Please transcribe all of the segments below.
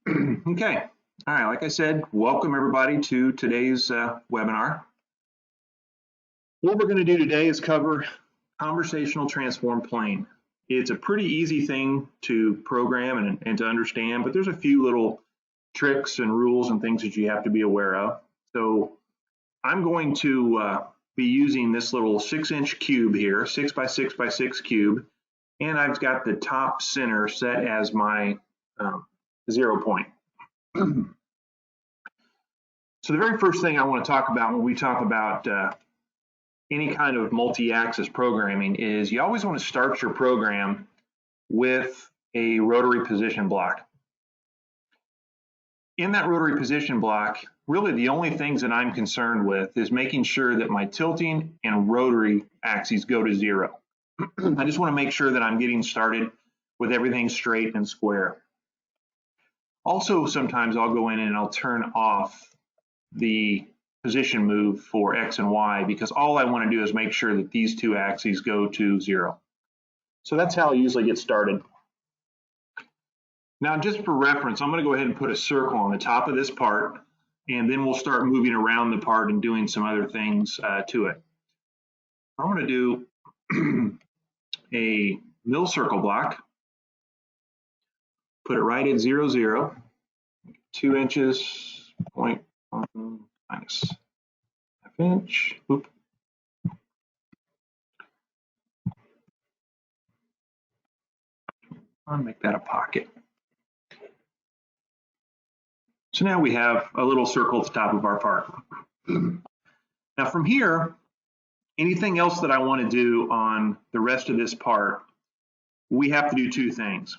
Okay. All right. Like I said, welcome everybody to today's webinar. What we're going to do today is cover conversational transform plane. It's a pretty easy thing to program and to understand, but there's a few little tricks and rules and things that you have to be aware of. So I'm going to be using this little 6-inch cube here, 6 by 6 by 6 cube, and I've got the top center set as my 0 point. So the very first thing I want to talk about when we talk about any kind of multi-axis programming is you always want to start your program with a rotary position block. In that rotary position block, really the only things that I'm concerned with is making sure that my tilting and rotary axes go to 0. I just want to make sure that I'm getting started with everything straight and square. Also, sometimes I'll go in and I'll turn off the position move for X and Y because all I want to do is make sure that these two axes go to 0. So that's how I usually get started. Now, just for reference, I'm going to go ahead and put a circle on the top of this part, and then we'll start moving around the part and doing some other things to it. I'm going to do a mill circle block, put it right at 0, 0, 2 inches, point minus ½ inch. Oop. I'll make that a pocket. So now we have a little circle at the top of our part. Now from here, anything else that I want to do on the rest of this part, we have to do two things.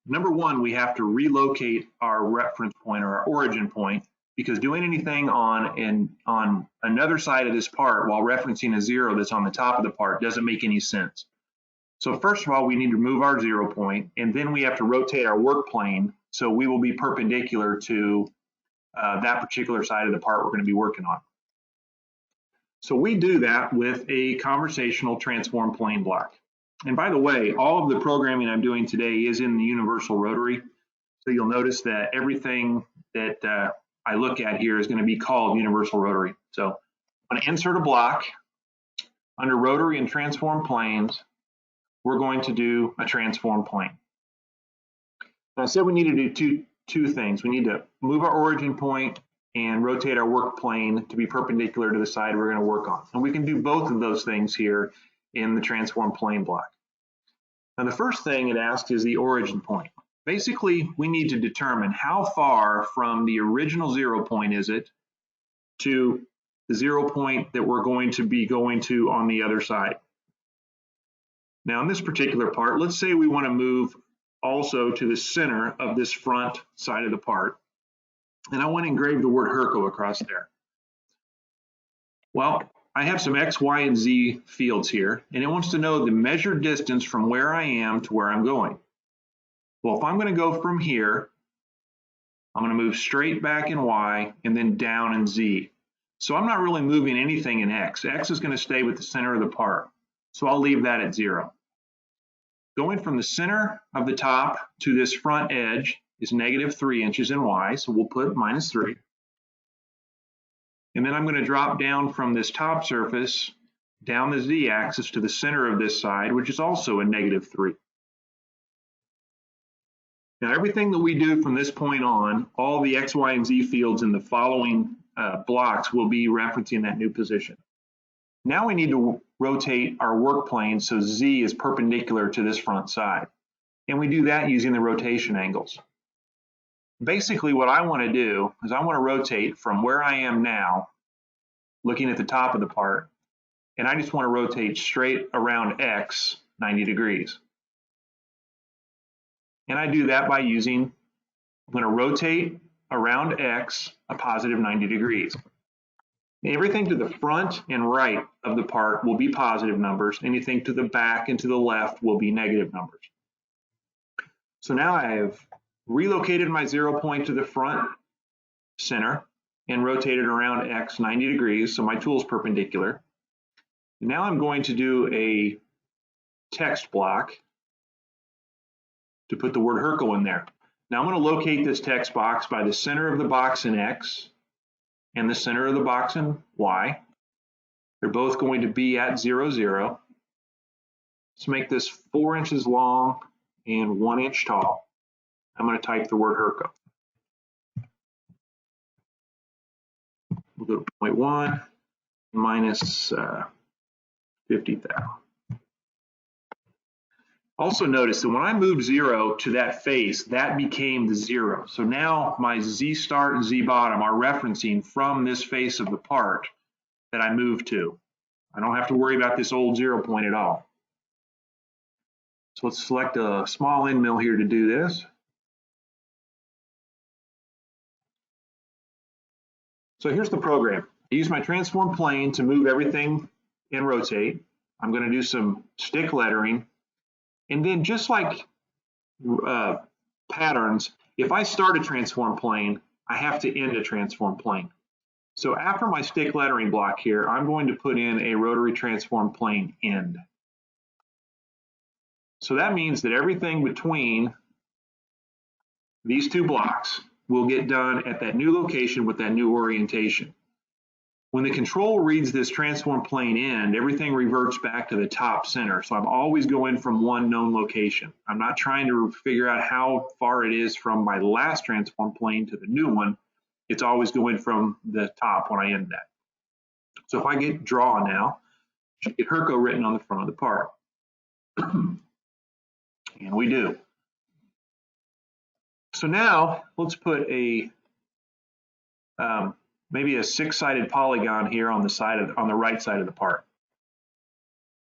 Number one, we have to relocate our reference point or our origin point, because doing anything on another side of this part while referencing a 0 that's on the top of the part doesn't make any sense. So first of all, we need to move our 0 point, and then we have to rotate our work plane so we will be perpendicular to that particular side of the part we're going to be working on. So we do that with a conversational transform plane block. And by the way, all of the programming I'm doing today is in the universal rotary. So you'll notice that everything that I look at here is going to be called universal rotary. So I'm going to insert a block. Under rotary and transform planes, we're going to do a transform plane. Now, I said we need to do two things. We need to move our origin point and rotate our work plane to be perpendicular to the side we're going to work on. And we can do both of those things here in the transform plane block. Now, the first thing it asks is the origin point. Basically, we need to determine how far from the original 0 point is it to the 0 point that we're going to be going to on the other side. Now, in this particular part, let's say we want to move also to the center of this front side of the part, and I want to engrave the word Hurco across there. Well, I have some X, Y, and Z fields here, and it wants to know the measured distance from where I am to where I'm going. Well, if I'm going to go from here, I'm going to move straight back in Y and then down in Z. So I'm not really moving anything in X. X is going to stay with the center of the part. So I'll leave that at 0. Going from the center of the top to this front edge is -3 inches in Y, so we'll put -3. And then I'm going to drop down from this top surface down the Z axis to the center of this side, which is also a -3. Now, everything that we do from this point on, all the X, Y, and Z fields in the following blocks will be referencing that new position. Now we need to rotate our work plane so Z is perpendicular to this front side. And we do that using the rotation angles. Basically, what I want to do is I want to rotate from where I am now, looking at the top of the part, and I just want to rotate straight around X 90 degrees. And I do that by using, I'm going to rotate around X a positive 90 degrees. Everything to the front and right of the part will be positive numbers. Anything to the back and to the left will be negative numbers. So now I have relocated my 0 point to the front center and rotated around X 90 degrees, so my tool is perpendicular. And now I'm going to do a text block to put the word Hurco in there. Now I'm going to locate this text box by the center of the box in X and the center of the box in Y. They're both going to be at 0, 0. Let's make this 4 inches long and 1 inch tall. I'm going to type the word Hurco. We'll go to 0.1 minus 50,000. Also notice that when I moved 0 to that face, that became the 0. So now my Z start and Z bottom are referencing from this face of the part that I moved to. I don't have to worry about this old 0 point at all. So let's select a small end mill here to do this. So here's the program. I use my transform plane to move everything and rotate. I'm going to do some stick lettering. And then just like patterns, if I start a transform plane, I have to end a transform plane. So after my stick lettering block here, I'm going to put in a rotary transform plane end. So that means that everything between these two blocks will get done at that new location with that new orientation. When the control reads this transform plane end, everything reverts back to the top center. So I'm always going from one known location. I'm not trying to figure out how far it is from my last transform plane to the new one. It's always going from the top when I end that. So if I get draw now, I should get Hurco written on the front of the part. And we do. So now let's put a maybe a 6-sided polygon here on the right side of the part.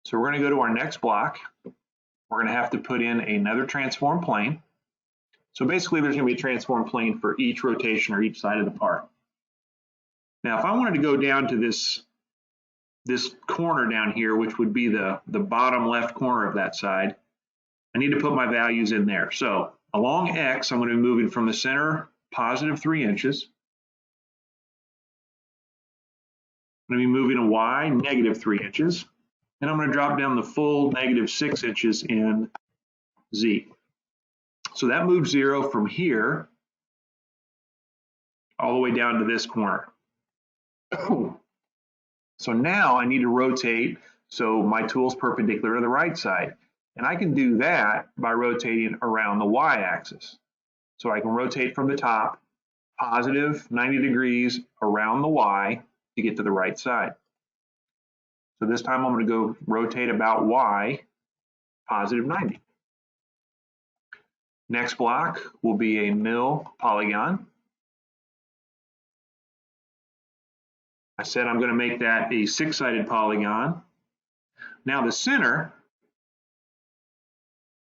So we're going to go to our next block. We're going to have to put in another transform plane. So basically there's going to be a transform plane for each rotation or each side of the part. Now if I wanted to go down to this corner down here, which would be the bottom left corner of that side, I need to put my values in there. So along X, I'm going to be moving from the center positive 3 inches. I'm going to be moving to Y negative 3 inches. And I'm going to drop down the full negative 6 inches in Z. So that moves 0 from here all the way down to this corner. So now I need to rotate so my tool's perpendicular to the right side. And I can do that by rotating around the Y-axis. So I can rotate from the top, positive 90 degrees around the Y to get to the right side. So this time I'm going to go rotate about Y, positive 90. Next block will be a mill polygon. I said I'm going to make that a 6-sided polygon. Now the center,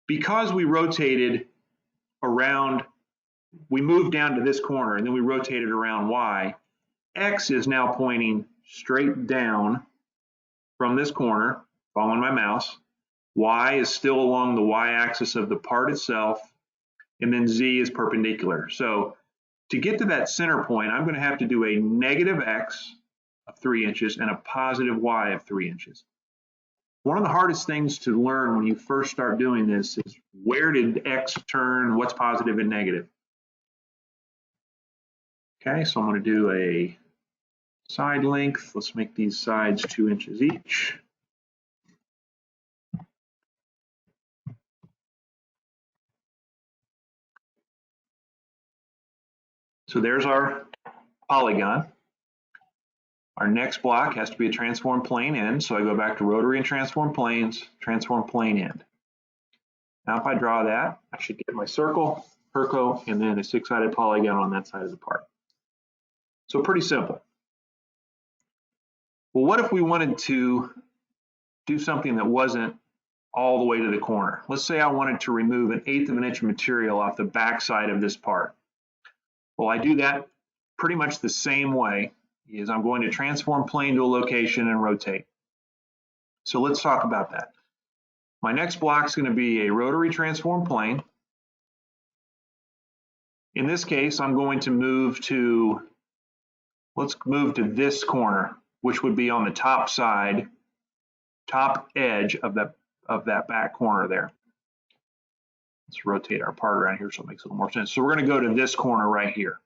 because we rotated around, we moved down to this corner and then we rotated around Y, X is now pointing straight down from this corner, following my mouse. Y is still along the Y-axis of the part itself, and then Z is perpendicular. So to get to that center point, I'm going to have to do a negative X of 3 inches and a positive Y of 3 inches. One of the hardest things to learn when you first start doing this is where did X turn, what's positive and negative. Okay, so I'm going to do a side length. Let's make these sides 2 inches each. So there's our polygon. Our next block has to be a transform plane end. So I go back to rotary and transform planes, transform plane end. Now if I draw that, I should get my circle, Hurco, and then a 6-sided polygon on that side of the part. So pretty simple. Well, what if we wanted to do something that wasn't all the way to the corner? Let's say I wanted to remove 1/8 of an inch of material off the back side of this part. Well, I do that pretty much the same way. Is I'm going to transform plane to a location and rotate. So let's talk about that. My next block is going to be a rotary transform plane. In this case, I'm going to move to, let's move to this corner, which would be on the top side, top edge of that back corner there. Let's rotate our part around here so it makes a little more sense. So we're going to go to this corner right here.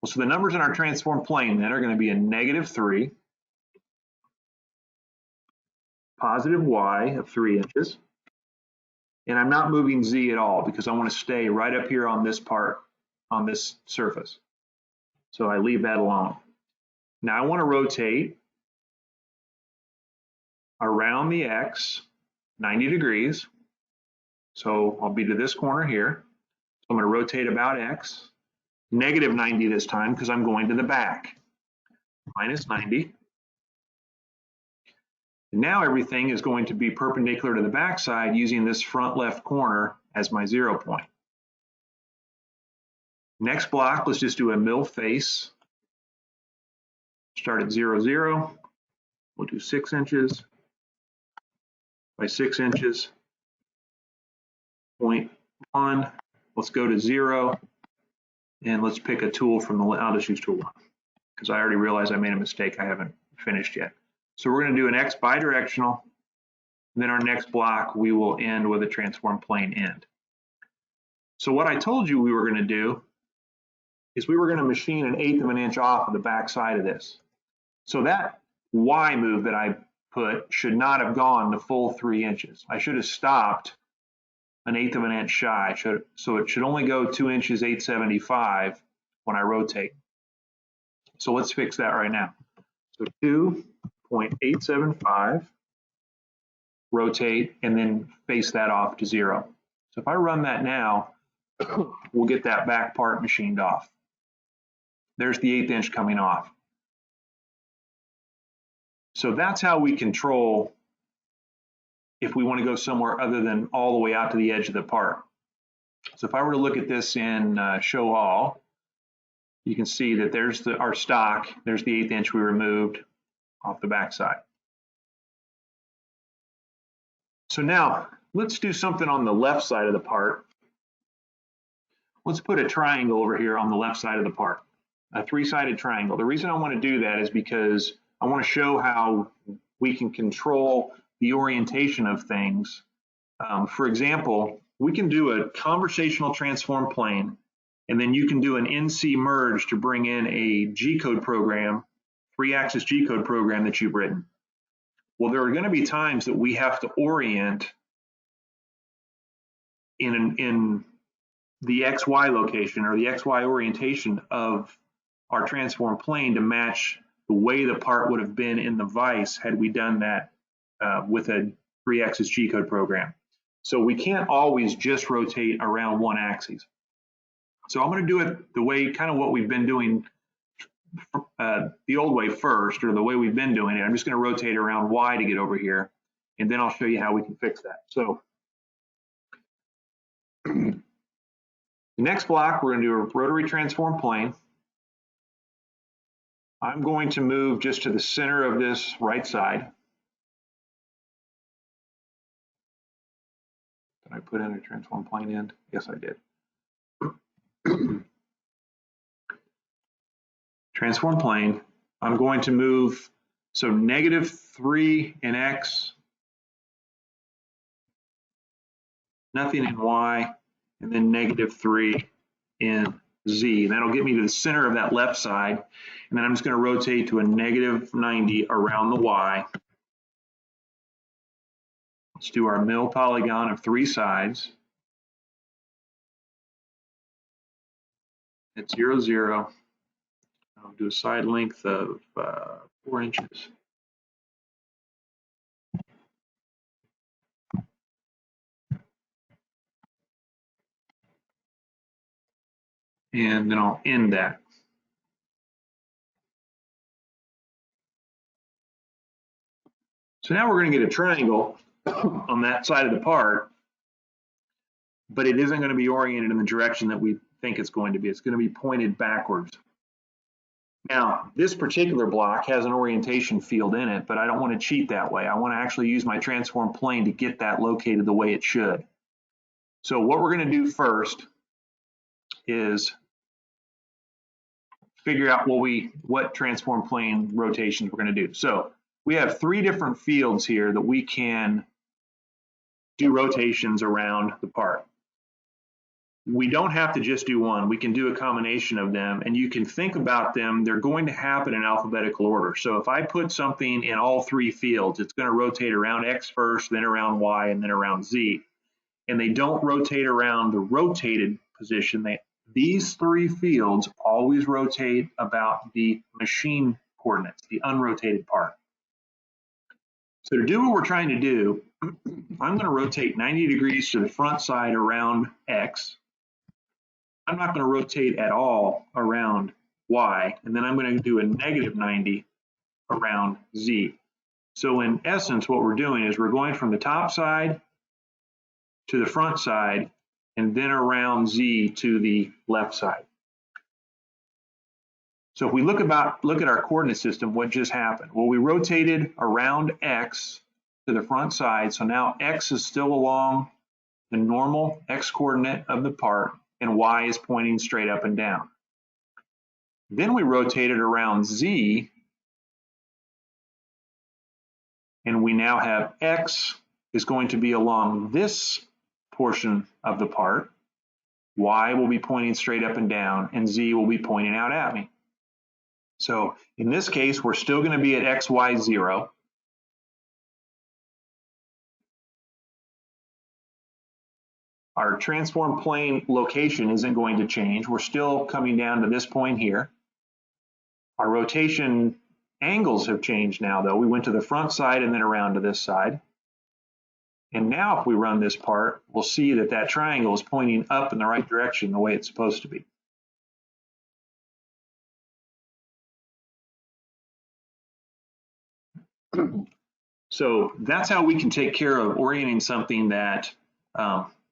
Well, so the numbers in our transform plane then are going to be a -3, positive y of 3 inches, and I'm not moving z at all because I want to stay right up here on this part, on this surface. So I leave that alone. Now I want to rotate around the x 90 degrees. So I'll be to this corner here. So I'm going to rotate about x, -90 this time because I'm going to the back, -90. And now everything is going to be perpendicular to the back side using this front left corner as my 0 point. Next block, let's just do a mill face. Start at 0, 0. We'll do 6 inches by 6 inches. 0.1. Let's go to 0. And let's pick a tool from the, I'll just use tool 1 because I already realized I made a mistake. I haven't finished yet. So we're going to do an X bidirectional. Then our next block, we will end with a transform plane end. So what I told you we were going to do is we were going to machine 1/8 of an inch off of the back side of this. So that Y move that I put should not have gone the full 3 inches. I should have stopped 1/8 of an inch shy. So it should only go 2 inches 875 when I rotate. So let's fix that right now. So 2.875, rotate, and then face that off to 0. So if I run that now, we'll get that back part machined off. There's the 1/8 inch coming off. So that's how we control if we want to go somewhere other than all the way out to the edge of the part. So if I were to look at this in show all, you can see that there's our stock. There's the 1/8 inch we removed off the back side. So now let's do something on the left side of the part. Let's put a triangle over here on the left side of the part, a 3-sided triangle. The reason I want to do that is because I want to show how we can control the orientation of things. For example, we can do a conversational transform plane, and then you can do an NC merge to bring in a G-code program, 3-axis G-code program that you've written. Well, there are going to be times that we have to orient in the XY location or the XY orientation of our transform plane to match the way the part would have been in the vise had we done that with a 3-axis G-code program. So we can't always just rotate around one axis. So I'm going to do it the way, kind of what we've been doing the old way first, or the way we've been doing it. I'm just going to rotate around Y to get over here, and then I'll show you how we can fix that. So the next block, we're going to do a rotary transform plane. I'm going to move just to the center of this right side. Did I put in a transform plane end? Yes, I did. Transform plane. I'm going to move, so -3 in X, nothing in Y, and then -3 in Z. That'll get me to the center of that left side. And then I'm just going to rotate to a -90 around the Y. Let's do our mill polygon of 3 sides. At 0, 0. I'll do a side length of 4 inches. And then I'll end that. So now we're going to get a triangle on that side of the part, but it isn't going to be oriented in the direction that we think it's going to be. It's going to be pointed backwards. Now, this particular block has an orientation field in it, but I don't want to cheat that way. I want to actually use my transform plane to get that located the way it should. So what we're going to do first is figure out what transform plane rotations we're going to do. So we have 3 different fields here that we can do rotations around the part. We don't have to just do one. We can do a combination of them, and you can think about them. They're going to happen in alphabetical order. So if I put something in all three fields, it's going to rotate around X first, then around Y, and then around Z. And they don't rotate around the rotated position. These three fields always rotate about the machine coordinates, the unrotated part. So to do what we're trying to do, I'm going to rotate 90 degrees to the front side around X. I'm not going to rotate at all around Y, and then I'm going to do a negative 90 around Z. So in essence, what we're doing is we're going from the top side to the front side, and then around Z to the left side. So if we look at our coordinate system, what just happened? Well, we rotated around X to the front side, so now X is still along the normal X coordinate of the part, and Y is pointing straight up and down. Then we rotated around Z, and we now have X is going to be along this portion of the part, Y will be pointing straight up and down, and Z will be pointing out at me. So in this case, we're still going to be at X, Y, 0. Our transform plane location isn't going to change. We're still coming down to this point here. Our rotation angles have changed now, though. We went to the front side and then around to this side. And now if we run this part, we'll see that that triangle is pointing up in the right direction, the way it's supposed to be. So that's how we can take care of orienting something that,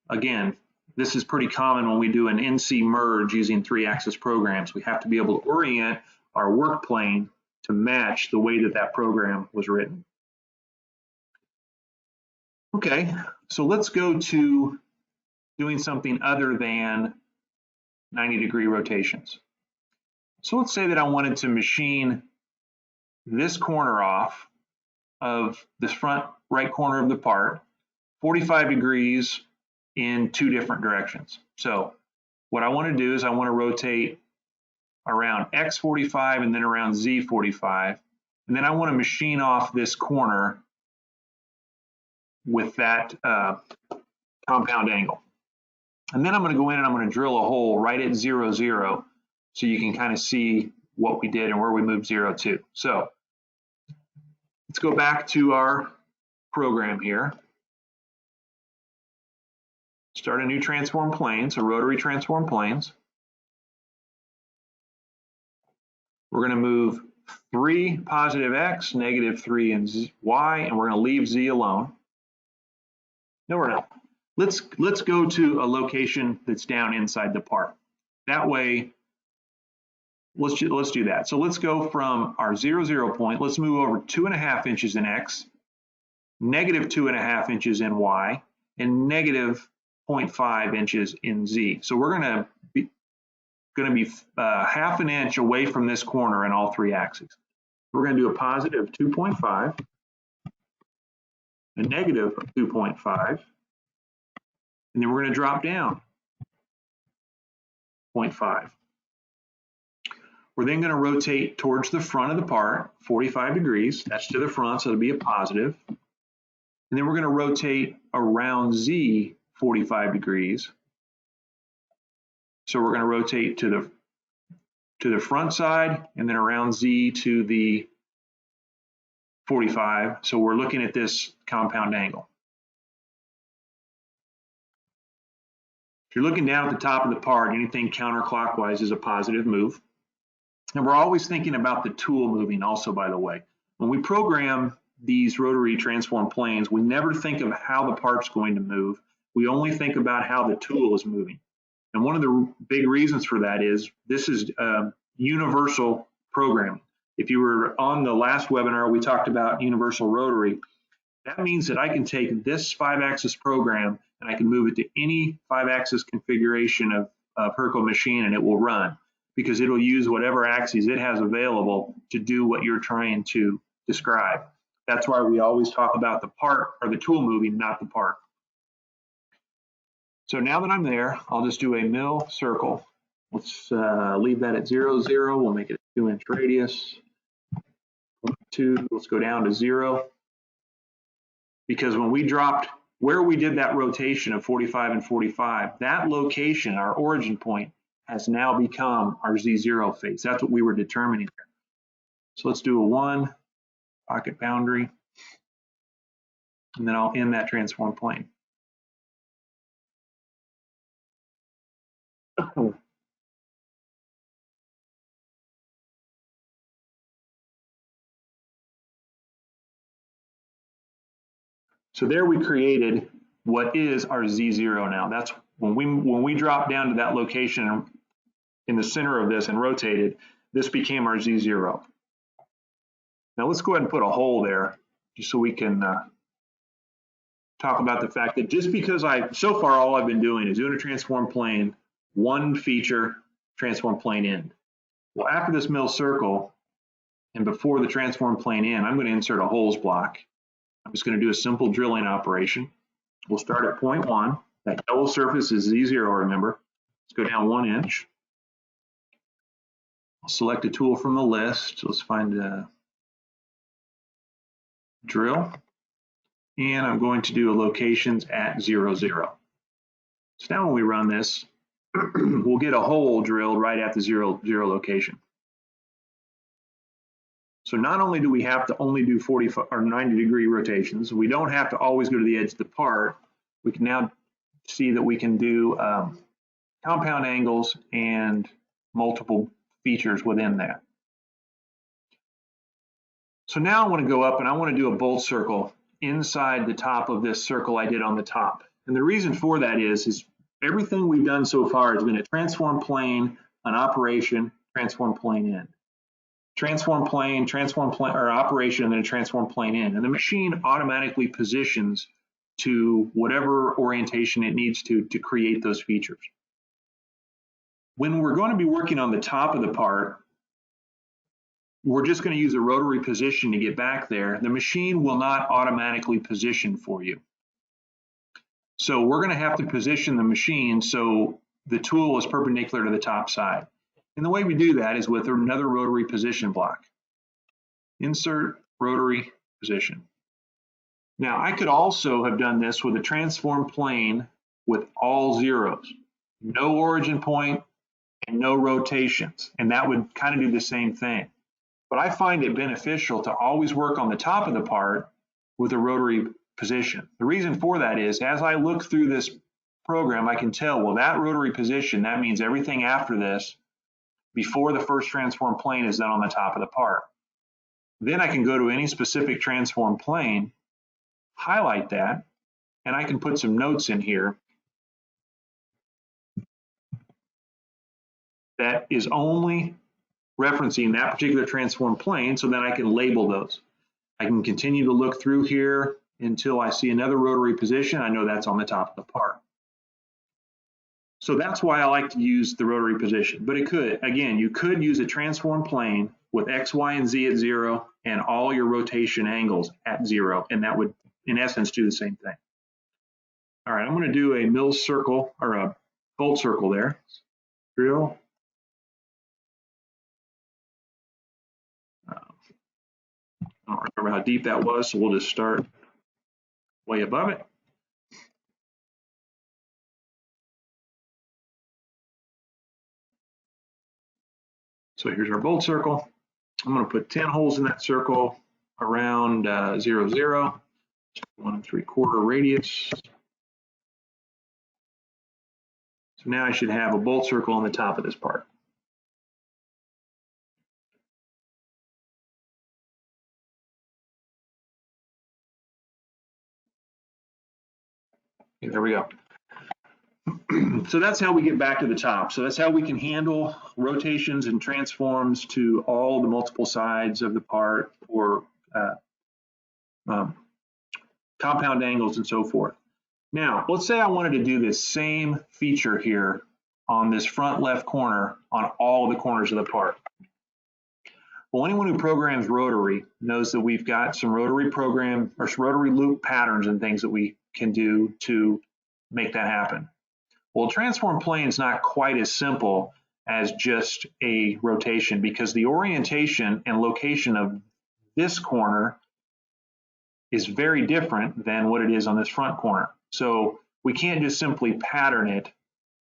again, this is pretty common when we do an NC merge using 3-axis programs. We have to be able to orient our work plane to match the way that that program was written. Okay, so let's go to doing something other than 90-degree rotations. So let's say that I wanted to machine this corner off of this front right corner of the part, 45 degrees in 2 different directions. So what I want to do is I want to rotate around X45 and then around Z45, and then I want to machine off this corner with that compound angle. And then I'm going to go in and I'm going to drill a hole right at 0, 0, so you can kind of see what we did and where we moved 0 to. So let's go back to our program here. Start a new transform plane, so rotary transform planes. We're going to move 3 positive X, negative 3 and Y, and we're going to leave Z alone. No, we're not. Let's go to a location that's down inside the part. That way, let's do that. So let's go from our 0, 0 point. Let's move over 2.5 inches in X, negative 2.5 inches in Y, and negative 0.5 inches in Z. So we're going to be half an inch away from this corner in all 3 axes. We're going to do a positive 2.5, a negative 2.5, and then we're going to drop down 0.5. We're then going to rotate towards the front of the part, 45 degrees. That's to the front, so it'll be a positive. And then we're going to rotate around Z 45 degrees. So we're going to rotate to the front side and then around Z to the 45. So we're looking at this compound angle. If you're looking down at the top of the part, anything counterclockwise is a positive move. And we're always thinking about the tool moving also, by the way. When we program these rotary transform planes, we never think of how the part's going to move. We only think about how the tool is moving. And one of the big reasons for that is this is universal programming. If you were on the last webinar, we talked about universal rotary. That means that I can take this 5-axis program and I can move it to any 5-axis configuration of Hurco machine and it will run, because it'll use whatever axes it has available to do what you're trying to describe. That's why we always talk about the part or the tool moving, not the part. So now that I'm there, I'll just do a mill circle. Let's leave that at 0, 0. We'll make it a 2-inch radius. 2, let's go down to 0. Because when we dropped, where we did that rotation of 45 and 45, that location, our origin point, has now become our Z0 face. That's what we were determining here. So let's do a 1, pocket boundary, and then I'll end that transform plane. So there we created what is our Z0 now. That's when we dropped down to that location in the center of this and rotated, this became our Z0. Now let's go ahead and put a hole there just so we can talk about the fact that just because so far all I've been doing is doing a transform plane, one feature, transform plane end. Well, after this mill circle and before the transform plane end, I'm going to insert a holes block. I'm just going to do a simple drilling operation. We'll start at 0.1. That yellow surface is Z0, remember. Let's go down 1 inch. I'll select a tool from the list. Let's find a drill. And I'm going to do a locations at 0, 0. So now when we run this, we'll get a hole drilled right at the 0, 0 location. So not only do we have to only do 45 or 90-degree rotations, we don't have to always go to the edge of the part. We can now see that we can do compound angles and multiple features within that. So now I want to go up and I want to do a bolt circle inside the top of this circle I did on the top. And the reason for that is everything we've done so far has been a transform plane, an operation, transform plane end. Transform plane, or operation, and then a transform plane in. And the machine automatically positions to whatever orientation it needs to create those features. When we're going to be working on the top of the part, we're just going to use a rotary position to get back there. The machine will not automatically position for you. So we're going to have to position the machine so the tool is perpendicular to the top side. And the way we do that is with another rotary position block. Insert rotary position. Now I could also have done this with a transform plane with all zeros, no origin point and no rotations, and that would kind of do the same thing. But I find it beneficial to always work on the top of the part with a rotary position. The reason for that is as I look through this program, I can tell, well, that rotary position, that means everything after this before the first transform plane is done on the top of the part. Then I can go to any specific transform plane, highlight that, and I can put some notes in here that is only referencing that particular transform plane, so then I can label those. I can continue to look through here until I see another rotary position. I know that's on the top of the part. So that's why I like to use the rotary position. But it could, again, you could use a transform plane with X, Y, and Z at 0 and all your rotation angles at 0, and that would, in essence, do the same thing. All right, I'm going to do a mill circle or a bolt circle there. Drill. I don't remember how deep that was, so we'll just start way above it. So here's our bolt circle. I'm going to put 10 holes in that circle around 0, 0, 1 3/4 radius. So now I should have a bolt circle on the top of this part. Okay, there we go. So that's how we get back to the top. So that's how we can handle rotations and transforms to all the multiple sides of the part, or compound angles and so forth. Now, let's say I wanted to do this same feature here on this front left corner on all of the corners of the part. Well, anyone who programs Rotary knows that we've got some Rotary program or some Rotary loop patterns and things that we can do to make that happen. Well, a transform plane is not quite as simple as just a rotation, because the orientation and location of this corner is very different than what it is on this front corner. So we can't just simply pattern it.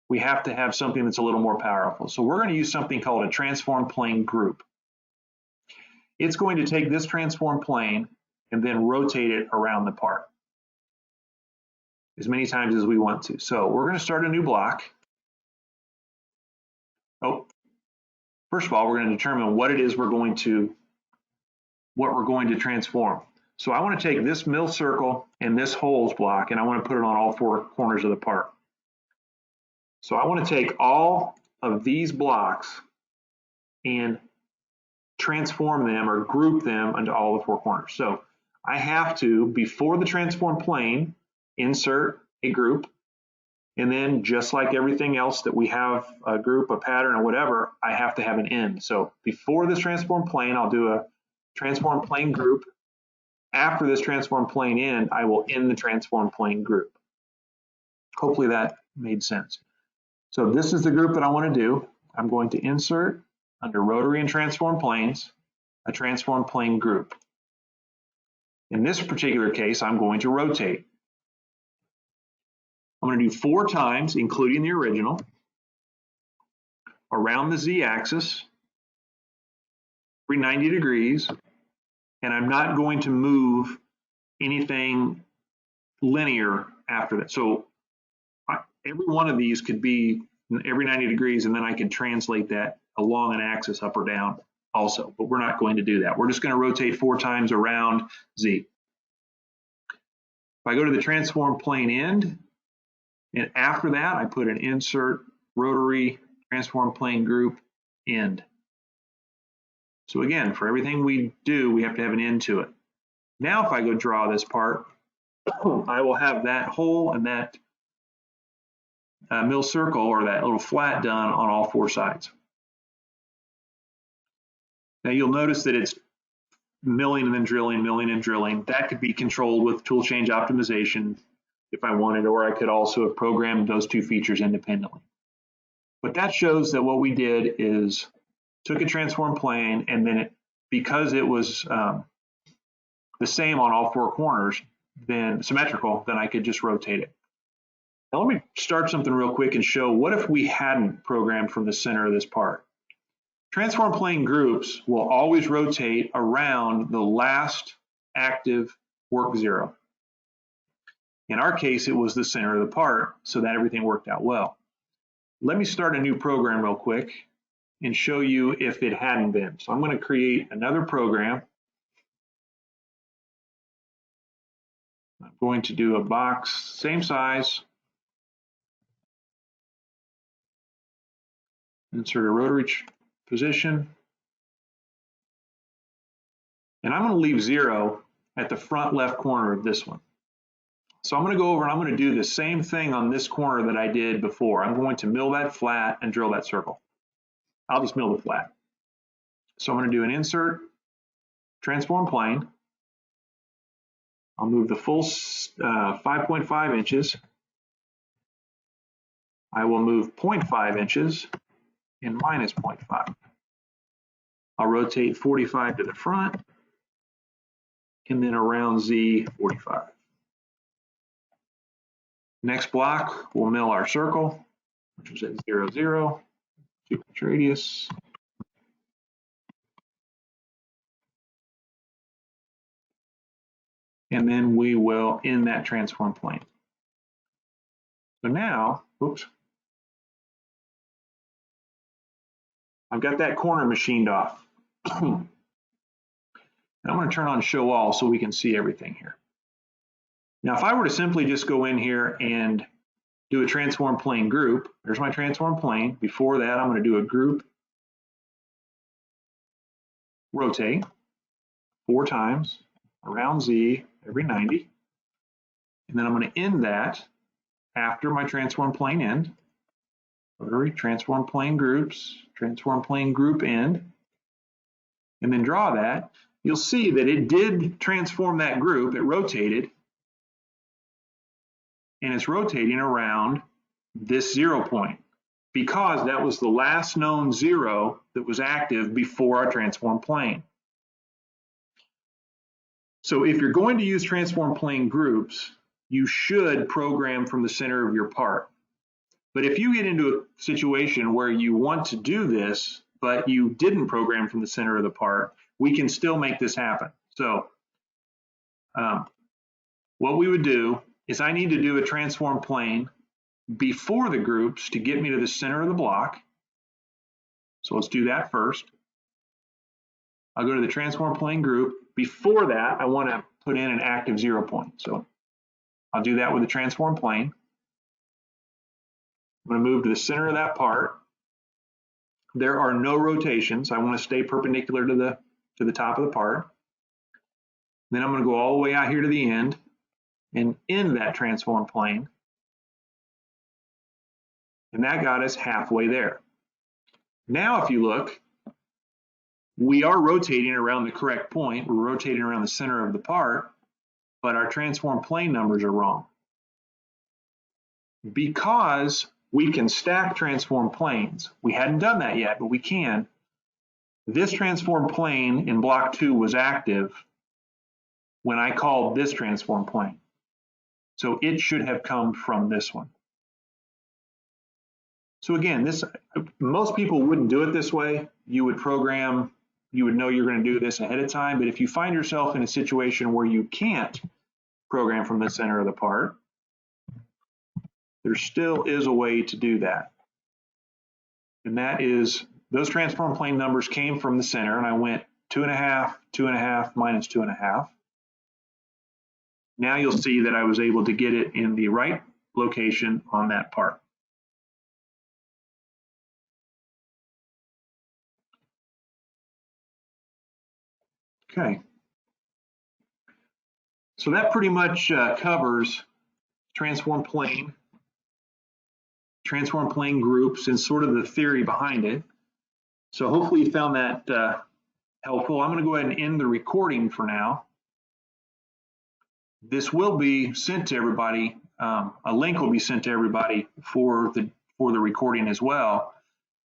We have to have something that's a little more powerful. So we're going to use something called a transform plane group. It's going to take this transform plane and then rotate it around the part as many times as we want to. So we're going to start a new block. Oh, first of all, we're going to determine what it is we're going to transform. So I want to take this mill circle and this holes block, and I want to put it on all four corners of the part. So I want to take all of these blocks and transform them or group them into all the four corners. So I have to, before the transform plane, insert a group, and then just like everything else that we have, a group, a pattern, or whatever, I have to have an end. So before this transform plane, I'll do a transform plane group. After this transform plane end, I will end the transform plane group. Hopefully that made sense. So this is the group that I want to do. I'm going to insert under rotary and transform planes, a transform plane group. In this particular case, I'm going to rotate. I'm going to do 4 times, including the original, around the Z-axis, every 90 degrees, and I'm not going to move anything linear after that. So every one of these could be every 90 degrees, and then I can translate that along an axis up or down also, but we're not going to do that. We're just going to rotate 4 times around Z. If I go to the transform plane end, and after that, I put an insert rotary transform plane group end. So again, for everything we do, we have to have an end to it. Now, if I go draw this part, I will have that hole and that mill circle, or that little flat, done on all 4 sides. Now you'll notice that it's milling and then drilling, milling and drilling. That could be controlled with tool change optimization if I wanted, or I could also have programmed those 2 features independently. But that shows that what we did is took a transform plane, and then because it was the same on all 4 corners, then symmetrical, then I could just rotate it. Now let me start something real quick and show what if we hadn't programmed from the center of this part. Transform plane groups will always rotate around the last active work 0. In our case, it was the center of the part, so that everything worked out well. Let me start a new program real quick and show you if it hadn't been. So I'm going to create another program. I'm going to do a box, same size. Insert a rotary position. And I'm going to leave 0 at the front left corner of this one. So I'm going to go over and I'm going to do the same thing on this corner that I did before. I'm going to mill that flat and drill that circle. I'll just mill the flat. So I'm going to do an insert, transform plane. I'll move the full 5.5 inches. I will move 0.5 inches and minus 0.5. I'll rotate 45 to the front and then around Z 45. Next block, we'll mill our circle, which was at 0, 0, 2-inch radius. And then we will end that transform plane. So now, oops, I've got that corner machined off. I'm going to turn on show all so we can see everything here. Now, if I were to simply just go in here and do a transform plane group, there's my transform plane. Before that, I'm going to do a group, rotate 4 times around Z every 90. And then I'm going to end that after my transform plane end. Rotary, transform plane groups, transform plane group end. And then draw that. You'll see that it did transform that group. It rotated. And it's rotating around this 0 point, because that was the last known 0 that was active before our transform plane. So if you're going to use transform plane groups, you should program from the center of your part. But if you get into a situation where you want to do this, but you didn't program from the center of the part, we can still make this happen. So what we would do is I need to do a transform plane before the groups to get me to the center of the block. So let's do that first. I'll go to the transform plane group. Before that, I want to put in an active 0 point. So I'll do that with the transform plane. I'm going to move to the center of that part. There are no rotations. I want to stay perpendicular to the top of the part. Then I'm going to go all the way out here to the end and end that transform plane. And that got us halfway there. Now, if you look, we are rotating around the correct point. We're rotating around the center of the part, but our transform plane numbers are wrong. Because we can stack transform planes. We hadn't done that yet, but we can. This transform plane in block 2 was active when I called this transform plane. So it should have come from this one. So again, most people wouldn't do it this way. You would program, you would know you're going to do this ahead of time, but if you find yourself in a situation where you can't program from the center of the part, there still is a way to do that. And that is, those transform plane numbers came from the center, and I went 2.5, 2.5, minus 2.5. Now you'll see that I was able to get it in the right location on that part. Okay. So that pretty much covers transform plane groups, and sort of the theory behind it. So hopefully you found that helpful. I'm going to go ahead and end the recording for now. This will be sent to everybody. A link will be sent to everybody for the recording as well.